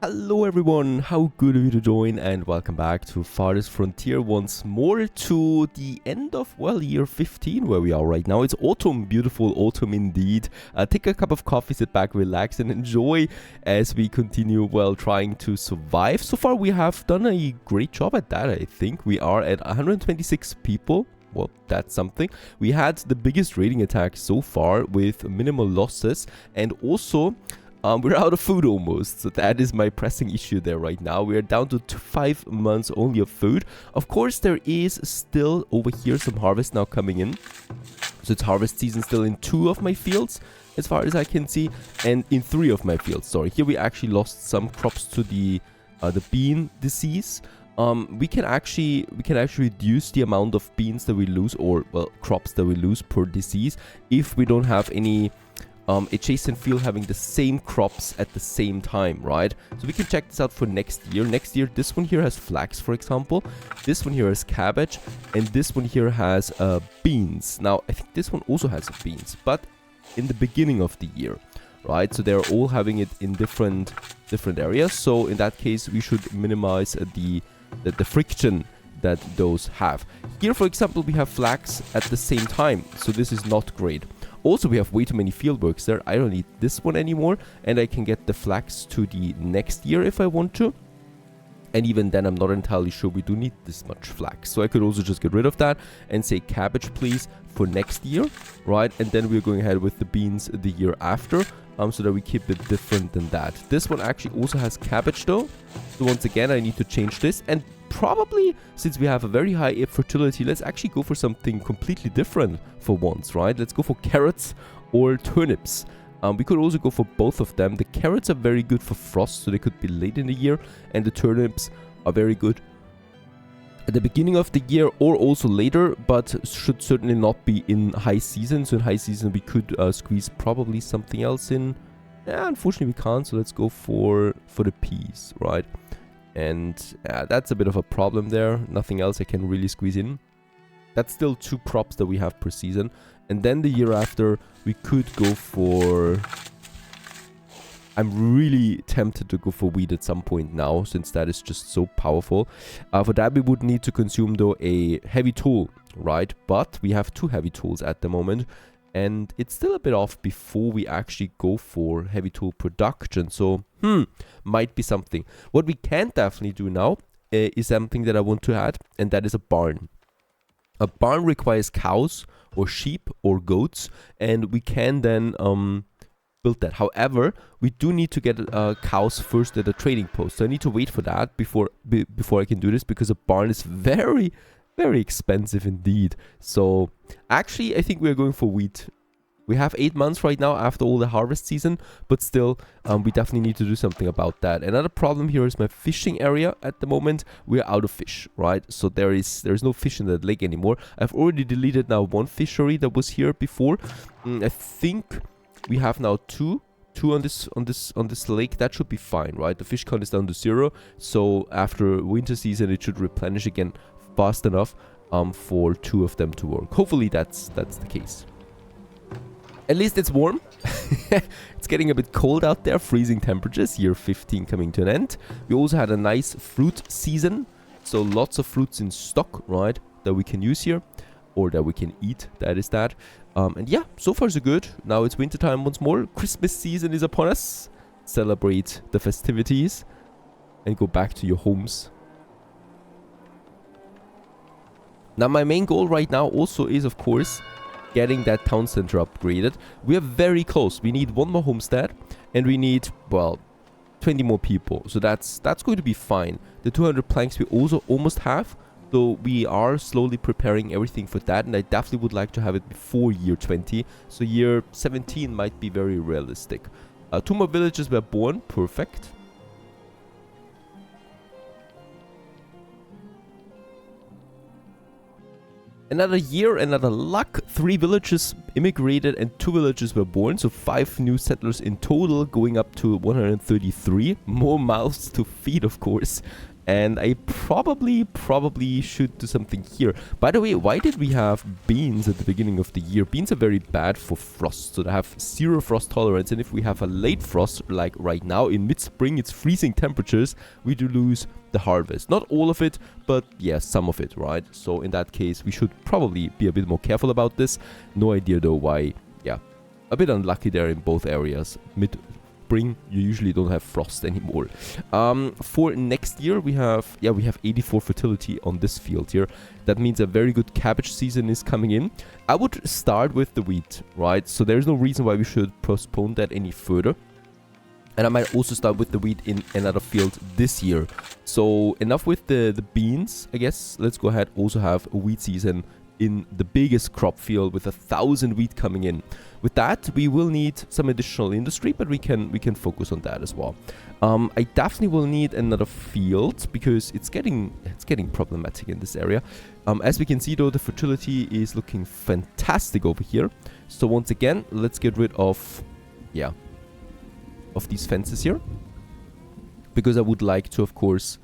Hello everyone, how good of you to join and welcome back to Farthest Frontier once more to the end of, well, year 15 where we are right now. It's autumn, beautiful autumn indeed. Take a cup of coffee, sit back, relax and enjoy as we continue, well, trying to survive. So far we have done a great job at that, I think. We are at 126 people. Well, that's something. We had the biggest raiding attack so far with minimal losses, and also we're out of food almost, so that is my pressing issue there right now. We're down to 5 months only of food. Of course, there is still over here some harvest now coming in. So it's harvest season still in 2 of my fields, as far as I can see, and in 3 of my fields. Sorry, here we actually lost some crops to the bean disease. We can actually reduce the amount of beans that we lose, or well, crops that we lose per disease, if we don't have any adjacent field having the same crops at the same time, right? So we can check this out for next year. Next year, this one here has flax, for example. This one here has cabbage, and this one here has beans. Now, I think this one also has beans, but in the beginning of the year, right? So they're all having it in different areas. So in that case, we should minimize the friction that those have. Here, for example, we have flax at the same time, so this is not great. Also, we have way too many fieldworks there. I don't need this one anymore, and I can get the flax to the next year if I want to. And even then, I'm not entirely sure we do need this much flax. So I could also just get rid of that and say cabbage, please, for next year, right? And then we're going ahead with the beans the year after, so that we keep it different than that. This one actually also has cabbage though. So once again, I need to change this. And probably, since we have a very high fertility, let's actually go for something completely different for once, right? Let's go for carrots or turnips. We could also go for both of them. The carrots are very good for frost, so they could be late in the year. And the turnips are very good at the beginning of the year or also later, but should certainly not be in high season. So in high season, we could squeeze probably something else in. Yeah, unfortunately, we can't. So let's go for the peas, right? And that's a bit of a problem there. Nothing else I can really squeeze in. That's still 2 crops that we have per season. And then the year after, we could go for... I'm really tempted to go for wheat at some point now, since that is just so powerful. For that, we would need to consume, though, a heavy tool, right? But we have 2 heavy tools at the moment. And it's still a bit off before we actually go for heavy tool production. So, might be something. What we can definitely do now is something that I want to add, and that is a barn. A barn requires cows or sheep or goats, and we can then build that. However, we do need to get cows first at a trading post. So I need to wait for that before I can do this, because a barn is very, very expensive indeed. So actually, I think we're going for wheat. We have 8 months right now after all the harvest season, but still, we definitely need to do something about that. Another problem here is my fishing area. At the moment, we're out of fish, right? So there's no fish in that lake anymore. I've already deleted now 1 fishery that was here before. I think we have now 2 on this lake. That should be fine, right? The fish count is down to 0. So after winter season, it should replenish again fast enough for 2 of them to work. Hopefully that's the case. At least it's warm. It's getting a bit cold out there, freezing temperatures, year 15 coming to an end. We also had a nice fruit season, so lots of fruits in stock, right, that we can use here, or that we can eat, that is that. And yeah, so far so good. Now it's wintertime once more. Christmas season is upon us. Celebrate the festivities and go back to your homes. Now my main goal right now also is, of course, getting that town center upgraded. We are very close. We need 1 more homestead, and we need, well, 20 more people. So that's going to be fine. The 200 planks we also almost have, so we are slowly preparing everything for that, and I definitely would like to have it before year 20. So year 17 might be very realistic. 2 more villages were born. Perfect. Another year, another luck. 3 villages immigrated and 2 villages were born. So 5 new settlers in total, going up to 133. More mouths to feed, of course. And I probably should do something here. By the way, why did we have beans at the beginning of the year? Beans are very bad for frost, so they have 0 frost tolerance. And if we have a late frost, like right now in mid-spring, it's freezing temperatures, we do lose the harvest. Not all of it, but yeah, some of it, right? So in that case, we should probably be a bit more careful about this. No idea though why. Yeah, a bit unlucky there in both areas. Spring, you usually don't have frost anymore. For next year, we have 84 fertility on this field here. That means a very good cabbage season is coming in. I would start with the wheat, right? So there's no reason why we should postpone that any further. And I might also start with the wheat in another field this year. So enough with the beans, I guess. Let's go ahead, also have a wheat season in the biggest crop field with 1,000 wheat coming in. With that, we will need some additional industry, but we can focus on that as well. I definitely will need another field because it's getting problematic in this area. As we can see though, the fertility is looking fantastic over here. So once again, let's get rid of these fences here, because I would like to, of course,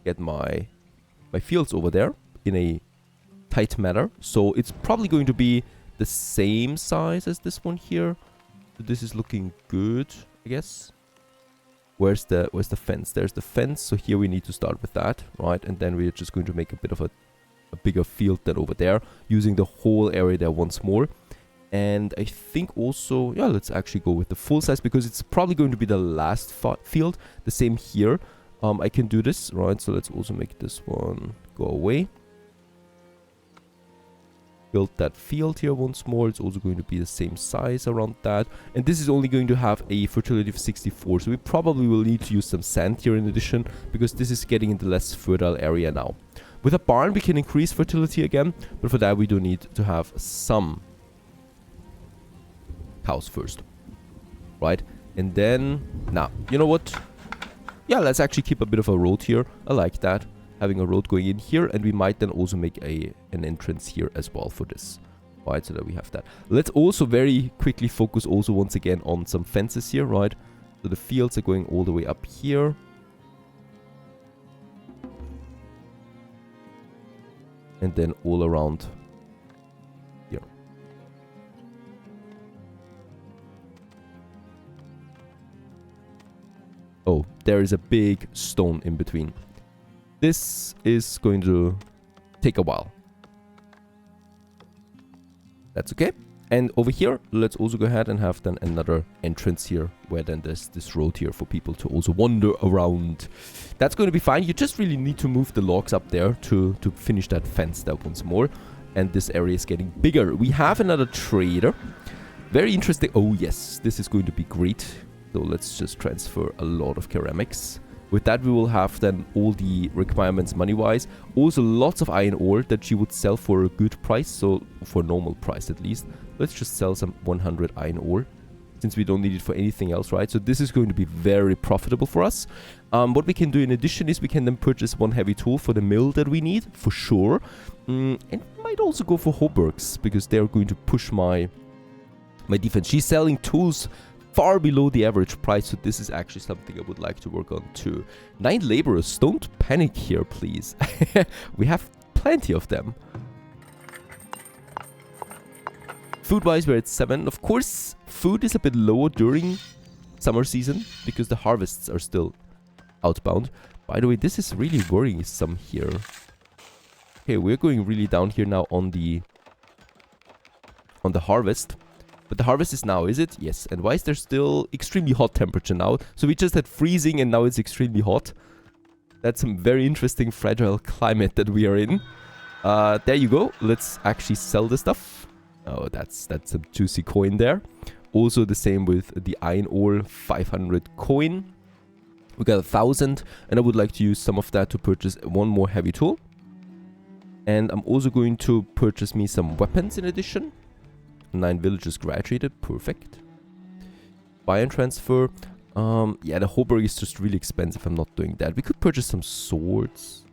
get my fields over there in a tight manner. So it's probably going to be the same size as this one here. So this is looking good, I guess. Where's the fence? There's the fence. So here we need to start with that, right? And then we're just going to make a bit of a bigger field than over there, using the whole area there once more. And I think also, yeah, let's actually go with the full size, because it's probably going to be the last field. The same here. I can do this, right? So let's also make this one go away. Build that field here once more. It's also going to be the same size around that. And this is only going to have a fertility of 64. So we probably will need to use some sand here in addition, because this is getting in the less fertile area now. With a barn, we can increase fertility again. But for that, we do need to have some cows first, right? And then, now, you know what? Yeah, let's actually keep a bit of a road here. I like that, having a road going in here, and we might then also make an entrance here as well for this, right? So that we have that. Let's also very quickly focus also once again on some fences here, right? So the fields are going all the way up here. And then all around here. Oh, there is a big stone in between. This is going to take a while. That's okay. And over here, let's also go ahead and have then another entrance here, where then there's this road here for people to also wander around. That's going to be fine. You just really need to move the logs up there to finish that fence there once more. And this area is getting bigger. We have another trader. Very interesting. Oh yes, this is going to be great. So let's just transfer a lot of ceramics. With that, we will have then all the requirements money-wise. Also, lots of iron ore that you would sell for a good price. So, for normal price at least. Let's just sell some 100 iron ore, since we don't need it for anything else, right? So, this is going to be very profitable for us. What we can do in addition is we can then purchase one heavy tool for the mill that we need, for sure. And might also go for Hoburgs, because they're going to push my defense. She's selling tools far below the average price, so this is actually something I would like to work on too. 9 laborers, don't panic here, please. We have plenty of them. Food-wise, we're at 7. Of course, food is a bit lower during summer season, because the harvests are still outbound. By the way, this is really worrisome here. Okay, we're going really down here now on the harvest. But the harvest is now, is it? Yes. And why is there still extremely hot temperature now? So we just had freezing and now it's extremely hot. That's some very interesting fragile climate that we are in. There you go. Let's actually sell the stuff. Oh, that's some juicy coin there. Also the same with the iron ore, 500 coin. We got 1,000, and I would like to use some of that to purchase one more heavy tool. And I'm also going to purchase me some weapons in addition. 9 villagers graduated, perfect. Buy and transfer. Yeah, the Hoburg is just really expensive. I'm not doing that. We could purchase some swords.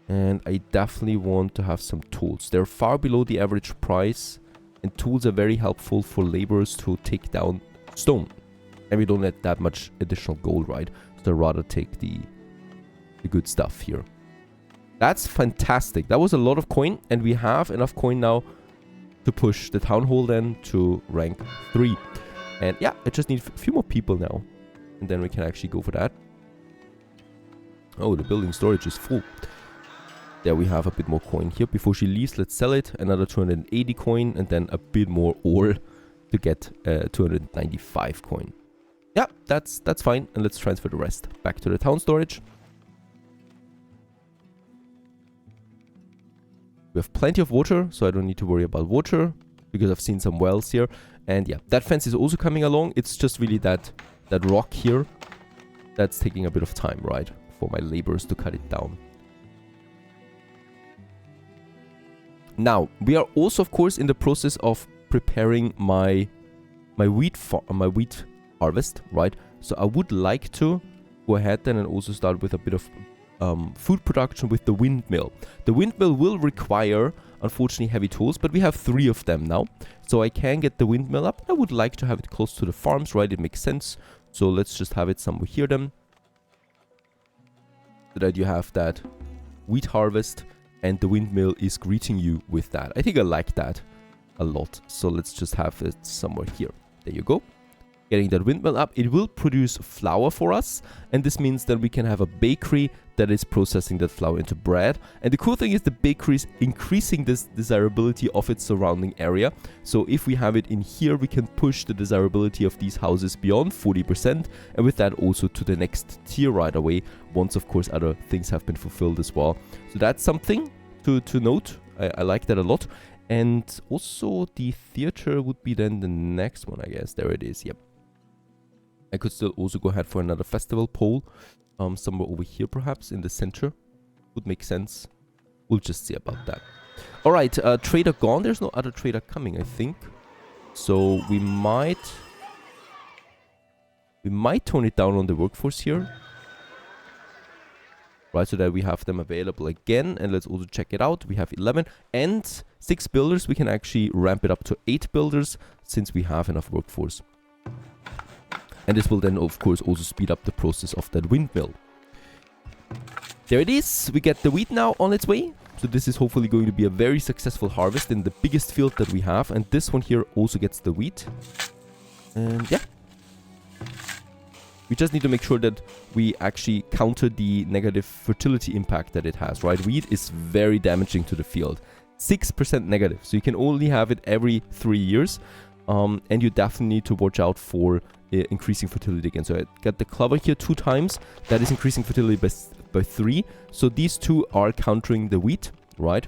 And I definitely want to have some tools. They're far below the average price. And tools are very helpful for laborers to take down stone. And we don't get that much additional gold, right? So I'd rather take the good stuff here. That's fantastic. That was a lot of coin, and we have enough coin now to push the town hall then to rank 3. And yeah, I just need a few more people now. And then we can actually go for that. Oh, the building storage is full. There we have a bit more coin here. Before she leaves, let's sell it. Another 280 coin and then a bit more ore to get 295 coin. Yeah, that's fine. And let's transfer the rest back to the town storage. We have plenty of water, so I don't need to worry about water because I've seen some wells here. And yeah, that fence is also coming along. It's just really that rock here that's taking a bit of time, right, for my laborers to cut it down. Now, we are also, of course, in the process of preparing my wheat harvest, right? So I would like to go ahead then and also start with a bit of food production with the windmill. The windmill will require, unfortunately, heavy tools, but we have 3 of them now. So I can get the windmill up. I would like to have it close to the farms, right? It makes sense. So let's just have it somewhere here then. So that you have that wheat harvest and the windmill is greeting you with that. I think I like that a lot. So let's just have it somewhere here. There you go. Getting that windmill up, it will produce flour for us, and this means that we can have a bakery that is processing that flour into bread. And the cool thing is the bakery is increasing this desirability of its surrounding area. So if we have it in here, we can push the desirability of these houses beyond 40%, and with that also to the next tier right away, once of course other things have been fulfilled as well. So that's something to note. I like that a lot. And also the theater would be then the next one, I guess. There it is. Yep. I could still also go ahead for another festival pole. Somewhere over here perhaps in the center. Would make sense. We'll just see about that. Alright, trader gone. There's no other trader coming, I think. So we might tone it down on the workforce here. Right, so that we have them available again. And let's also check it out. We have 11 and 6 builders. We can actually ramp it up to 8 builders since we have enough workforce. And this will then, of course, also speed up the process of that windmill. There it is. We get the wheat now on its way. So this is hopefully going to be a very successful harvest in the biggest field that we have. And this one here also gets the wheat. And yeah. We just need to make sure that we actually counter the negative fertility impact that it has, right? Wheat is very damaging to the field. 6% negative. So you can only have it every 3 years. And you definitely need to watch out for increasing fertility again. So I got the clover here 2 times. That is increasing fertility by 3. So these 2 are countering the wheat, right?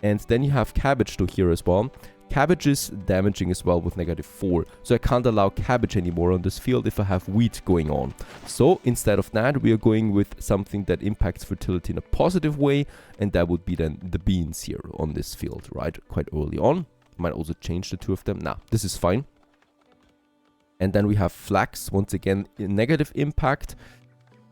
And then you have cabbage to here as well. Cabbage is damaging as well with -4. So I can't allow cabbage anymore on this field if I have wheat going on. So instead of that, we are going with something that impacts fertility in a positive way. And that would be then the beans here on this field, right? Quite early on. Might also change the 2 of them. Nah, this is fine. And then we have flax, once again, negative impact.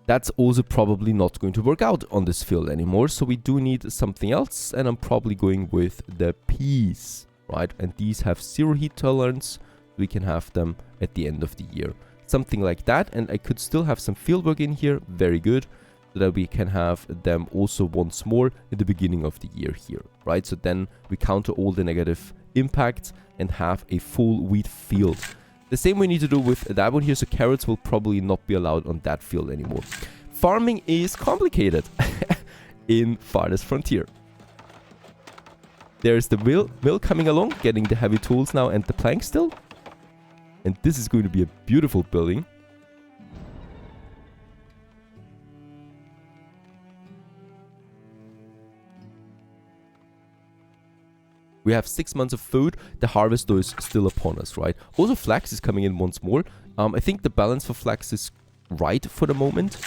That's also probably not going to work out on this field anymore. So we do need something else. And I'm probably going with the peas, right? And these have 0 heat tolerance. We can have them at the end of the year. Something like that. And I could still have some fieldwork in here. Very good. So that we can have them also once more at the beginning of the year here, right? So then we counter all the negative impacts and have a full wheat field. The same we need to do with that one here. So carrots will probably not be allowed on that field anymore. Farming is complicated in Farthest Frontier. There's the mill coming along, getting the heavy tools now and the plank still. And this is going to be a beautiful building. We have 6 months of food. The harvest though is still upon us, right? Also flax is coming in once more. I think the balance for flax is right for the moment.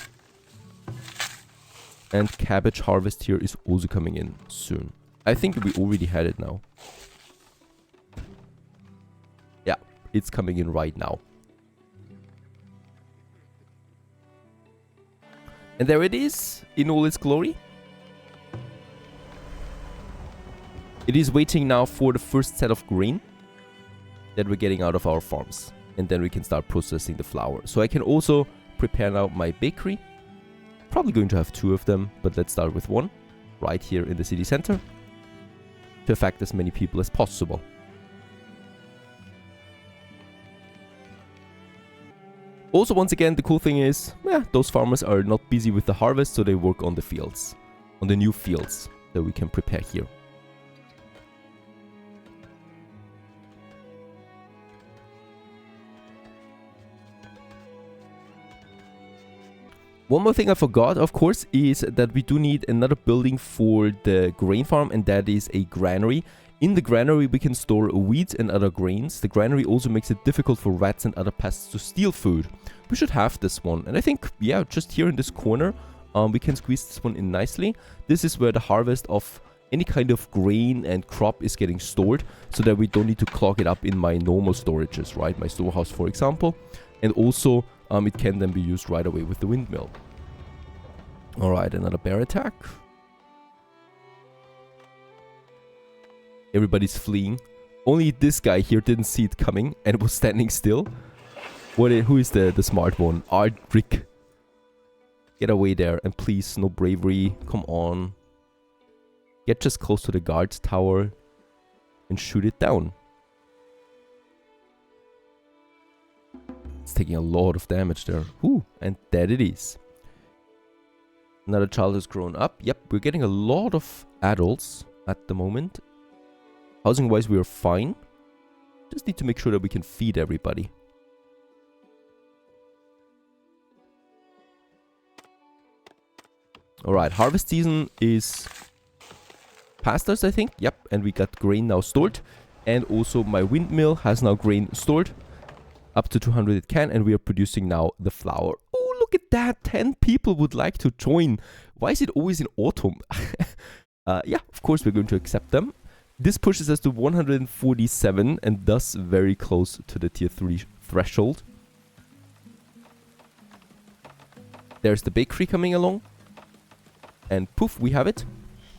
And cabbage harvest here is also coming in soon. I think we already had it now. Yeah, it's coming in right now. And there it is in all its glory. It is waiting now for the first set of grain. that we're getting out of our farms. And then we can start processing the flour. So I can also prepare now my bakery. Probably going to have 2 of them, but let's start with 1 right here in the city center to affect as many people as possible. Also, once again, the cool thing is, those farmers are not busy with the harvest, so they work on the fields, on the new fields that we can prepare here. One more thing I forgot, of course, is that we do need another building for the grain farm, and that is a granary. In the granary, we can store wheat and other grains. The granary also makes it difficult for rats and other pests to steal food. We should have this one. And I think, yeah, just here in this corner, we can squeeze this one in nicely. This is where the harvest of any kind of grain and crop is getting stored, so that we don't need to clog it up in my normal storages, right? My storehouse, for example. And also, it can then be used right away with the windmill. Alright, another bear attack. Everybody's fleeing. Only this guy here didn't see it coming and was standing still. Who is the smart one? Ardrick. Get away there, and please, no bravery. Come on. Get just close to the guard's tower and shoot it down. It's taking a lot of damage there. Ooh, and dead it is. Another child has grown up. Yep, we're getting a lot of adults at the moment. Housing-wise, we are fine. Just need to make sure that we can feed everybody. Alright, harvest season is past us, I think. Yep, and we got grain now stored. And also my windmill has now grain stored. Up to 200 it can, and we are producing now the flour. Oh, look at that! 10 people would like to join. Why is it always in autumn? Yeah, of course we're going to accept them. This pushes us to 147 and thus very close to the tier 3 threshold. There's the bakery coming along. And poof, we have it.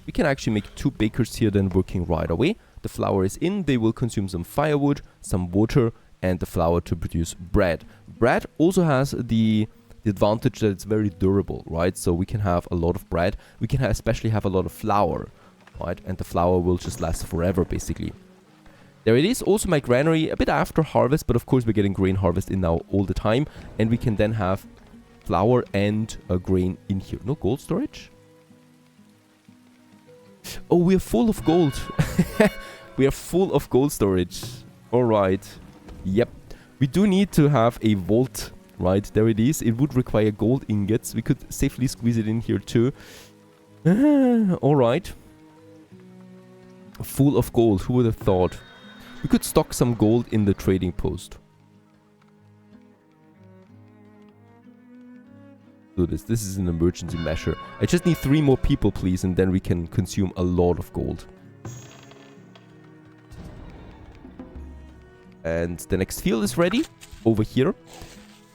We can actually make 2 bakers here then working right away. The flour is in, they will consume some firewood, some water, and the flour to produce bread. Bread also has the advantage that it's very durable, right? So we can have a lot of bread. We can especially have a lot of flour, right? And the flour will just last forever, basically. There it is. Also my granary, a bit after harvest, but of course we're getting grain harvest in now all the time. And we can then have flour and grain in here. No gold storage? Oh, we are full of gold. We are full of gold storage. Alright. Yep. We do need to have a vault. Right, there it is. It would require gold ingots. We could safely squeeze it in here too. Alright. Full of gold. Who would have thought? We could stock some gold in the trading post. Do this. This is an emergency measure. I just need 3 more people, please, and then we can consume a lot of gold. And the next field is ready over here.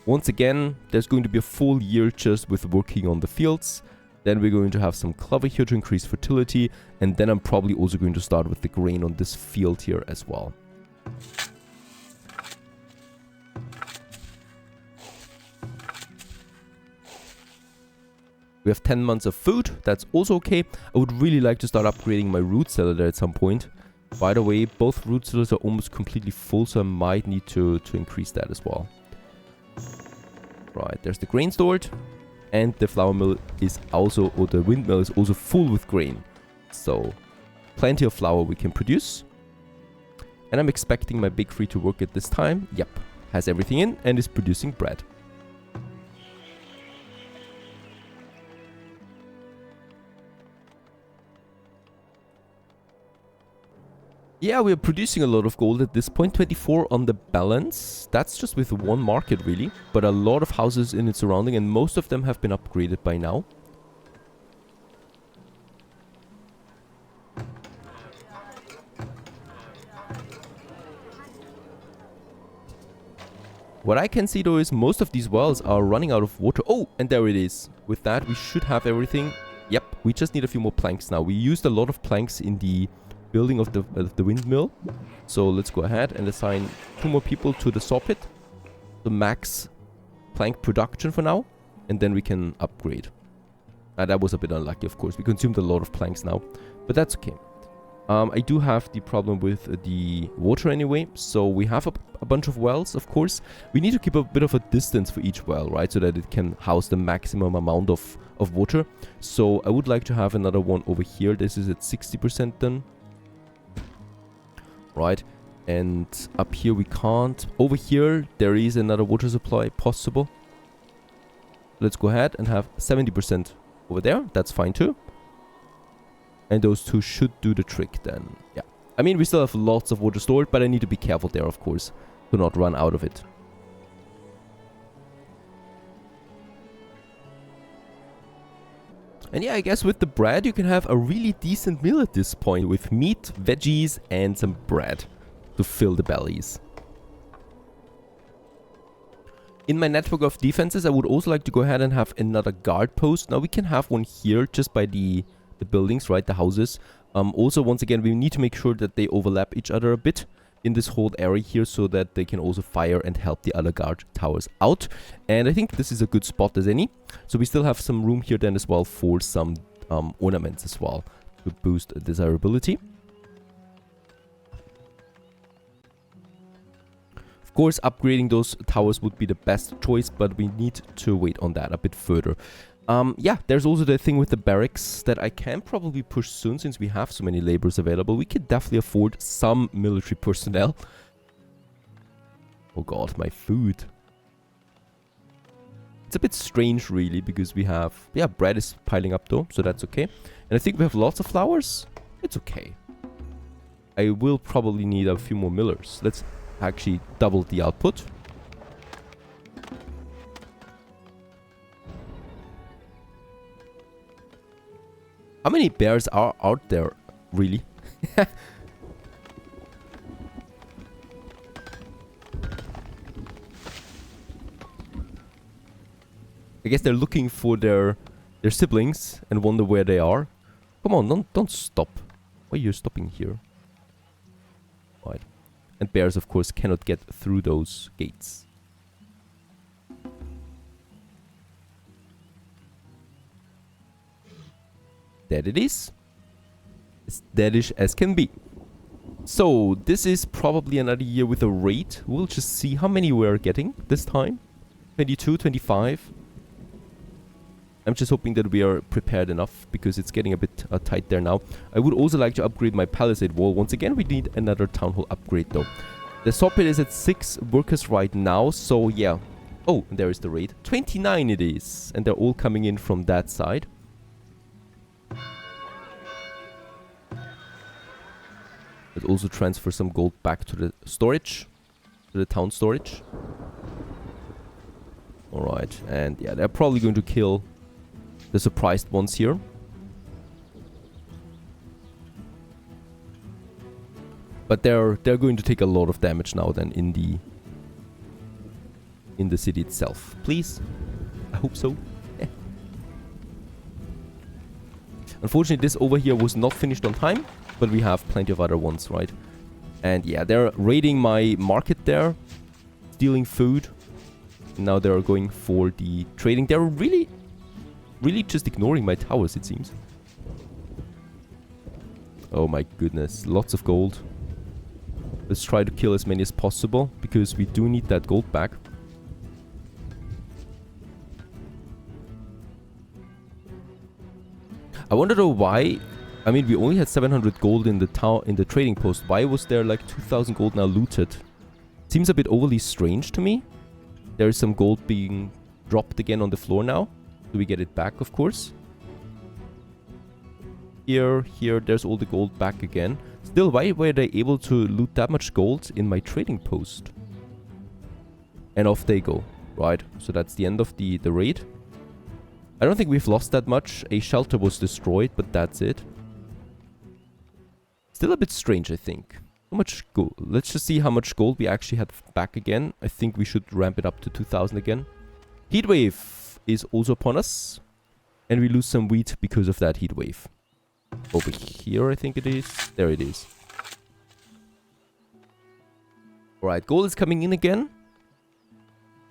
Once again, there's going to be a full year just with working on the fields. Then we're going to have some clover here to increase fertility. And then I'm probably also going to start with the grain on this field here as well. We have 10 months of food. That's also okay. I would really like to start upgrading my root cellar there at some point. By the way, both root cellars are almost completely full, so I might need to increase that as well. Right, there's the grain stored. And the flour mill is also, or the windmill is also full with grain. So, plenty of flour we can produce. And I'm expecting my bakery to work at this time. Yep, has everything in and is producing bread. Yeah, we are producing a lot of gold at this point. 24 on the balance. That's just with one market, really. But a lot of houses in its surrounding, and most of them have been upgraded by now. What I can see, though, is most of these wells are running out of water. Oh, and there it is. With that, we should have everything. Yep, we just need a few more planks now. We used a lot of planks in the building of the windmill. So let's go ahead and assign 2 more people to the saw pit. The max plank production for now. And then we can upgrade. That was a bit unlucky, of course. We consumed a lot of planks now. But that's okay. I do have the problem with the water anyway. So we have a bunch of wells, of course. We need to keep a bit of a distance for each well, right? So that it can house the maximum amount of water. So I would like to have another one over here. This is at 60% then. Right. And up here we can't. Over here there is another water supply possible. Let's go ahead and have 70% over there. That's fine too. And those 2 should do the trick then. Yeah. I mean, we still have lots of water stored, but I need to be careful there, of course, to not run out of it. And yeah, I guess with the bread, you can have a really decent meal at this point with meat, veggies, and some bread to fill the bellies. In my network of defenses, I would also like to go ahead and have another guard post. Now, we can have one here just by the buildings, right, the houses. Also, once again, we need to make sure that they overlap each other a bit in this whole area here so that they can also fire and help the other guard towers out. And I think this is a good spot as any. So we still have some room here then as well for some ornaments as well to boost desirability. Of course, upgrading those towers would be the best choice, but we need to wait on that a bit further. Yeah, there's also the thing with the barracks that I can probably push soon since we have so many laborers available. We could definitely afford some military personnel. Oh god, my food. It's a bit strange really because we have... Yeah, bread is piling up though, so that's okay. And I think we have lots of flowers. It's okay. I will probably need a few more millers. Let's actually double the output. How many bears are out there, really? I guess they're looking for their siblings and wonder where they are. Come on, don't stop. Why are you stopping here? Right. And bears, of course, cannot get through those gates. There it is. As deadish as can be. So, this is probably another year with a raid. We'll just see how many we're getting this time. 22, 25. I'm just hoping that we are prepared enough because it's getting a bit tight there now. I would also like to upgrade my palisade wall. Once again, we need another town hall upgrade though. The saw pit is at 6 workers right now, so yeah. Oh, there is the raid. 29 it is. And they're all coming in from that side. Let's also transfer some gold back to the storage. To the town storage. Alright, and yeah, they're probably going to kill the surprised ones here. But they're going to take a lot of damage now then in the city itself. Please. I hope so. Yeah. Unfortunately, this over here was not finished on time. But we have plenty of other ones, right? And yeah, they're raiding my market there. Stealing food. Now they're going for the trading. They're really just ignoring my towers, it seems. Oh my goodness. Lots of gold. Let's try to kill as many as possible. Because we do need that gold back. I wonder though why... I mean, we only had 700 gold in the trading post. Why was there like 2,000 gold now looted? Seems a bit overly strange to me. There is some gold being dropped again on the floor now. Do we get it back, of course? Here, there's all the gold back again. Still, why were they able to loot that much gold in my trading post? And off they go. Right, so that's the end of the raid. I don't think we've lost that much. A shelter was destroyed, but that's it. Still a bit strange, I think. How much gold? Let's just see how much gold we actually had back again. I think we should ramp it up to 2,000 again. Heatwave is also upon us. And we lose some wheat because of that heatwave. Over here, I think it is. There it is. Alright, gold is coming in again.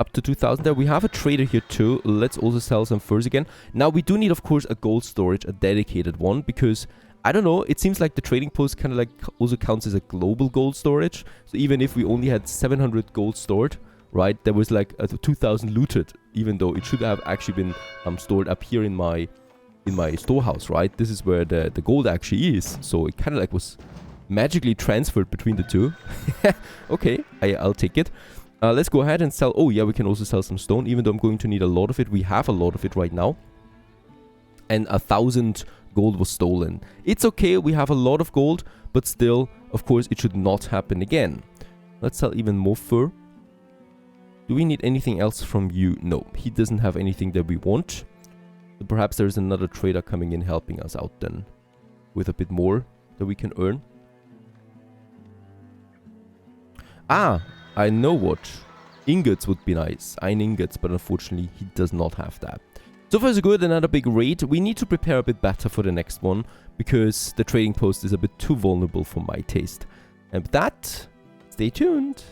Up to 2,000 there. We have a trader here too. Let's also sell some furs again. Now, we do need, of course, a gold storage, a dedicated one, because, I don't know, it seems like the trading post kind of like also counts as a global gold storage. So even if we only had 700 gold stored, right, there was like 2,000 looted, even though it should have actually been stored up here in my storehouse, right? This is where the gold actually is. So it kind of like was magically transferred between the two. Okay, I'll take it. Let's go ahead and sell. Oh yeah, we can also sell some stone, even though I'm going to need a lot of it. We have a lot of it right now. And 1,000 gold was stolen. It's okay, we have a lot of gold, but still, of course, it should not happen again. Let's sell even more fur. Do we need anything else from you? No, he doesn't have anything that we want. So perhaps there's another trader coming in helping us out then with a bit more that we can earn. Ah, I know what. Ingots would be nice. Iron ingots, but unfortunately he does not have that. So far so good, another big raid. We need to prepare a bit better for the next one, because the trading post is a bit too vulnerable for my taste. And with that, stay tuned.